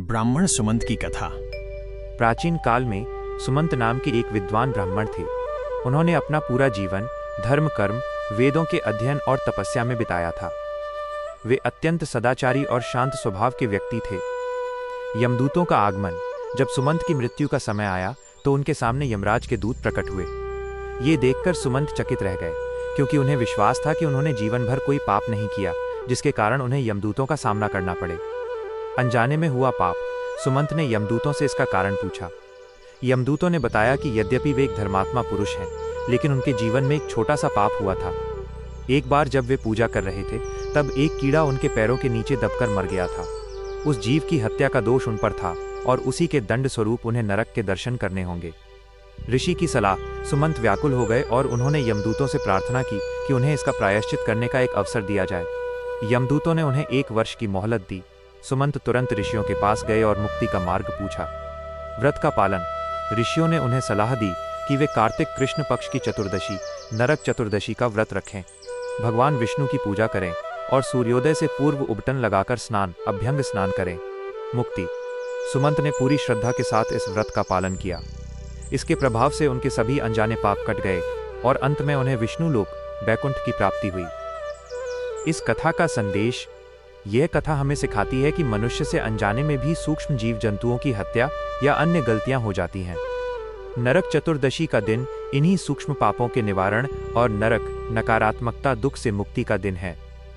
ब्राह्मण सुमंत की कथा। प्राचीन काल में सुमंत नाम के एक विद्वान ब्राह्मण थे। उन्होंने अपना पूरा जीवन धर्म, कर्म, वेदों के अध्ययन और तपस्या में बिताया था। वे अत्यंत सदाचारी और शांत स्वभाव के व्यक्ति थे। यमदूतों का आगमन। जब सुमंत की मृत्यु का समय आया तो उनके सामने यमराज के दूत प्रकट हुए। ये देखकर सुमंत चकित रह गए, क्योंकि उन्हें विश्वास था कि उन्होंने जीवन भर कोई पाप नहीं किया जिसके कारण उन्हें यमदूतों का सामना करना पड़े। अनजाने में हुआ पाप। सुमंत ने यमदूतों से इसका कारण पूछा। यमदूतों ने बताया कि यद्यपि वे एक धर्मात्मा पुरुष हैं, लेकिन उनके जीवन में एक छोटा सा पाप हुआ था। एक बार जब वे पूजा कर रहे थे, तब एक कीड़ा उनके पैरों के नीचे दबकर मर गया था। उस जीव की हत्या का दोष उन पर था और उसी के दंड स्वरूप उन्हें नरक के दर्शन करने होंगे। ऋषि की सलाह। सुमंत व्याकुल हो गए और उन्होंने यमदूतों से प्रार्थना की कि उन्हें इसका प्रायश्चित करने का एक अवसर दिया जाए। यमदूतों ने उन्हें 1 वर्ष की मोहलत दी। सुमंत तुरंत ऋषियों के पास गए और मुक्ति का मार्ग पूछा। व्रत का पालन। ऋषियों ने उन्हें सलाह दी कि वे कार्तिक कृष्ण पक्ष की चतुर्दशी, नरक चतुर्दशी का व्रत रखें, भगवान विष्णु की पूजा करें और सूर्योदय से पूर्व उबटन लगाकर अभ्यंग स्नान करें। मुक्ति। सुमंत ने पूरी श्रद्धा के साथ इस व्रत का पालन किया। इसके प्रभाव से उनके सभी अनजाने पाप कट गए और अंत में उन्हें विष्णु लोक, बैकुंठ की प्राप्ति हुई। इस कथा का संदेश। यह कथा हमें सिखाती है कि मनुष्य से अनजाने में भी सूक्ष्म जीव जंतुओं की हत्या या अन्य गलतियां हो जाती हैं। नरक चतुर्दशी का दिन इन्हीं सूक्ष्म पापों के निवारण और नरक, नकारात्मकता, दुख से मुक्ति का दिन है।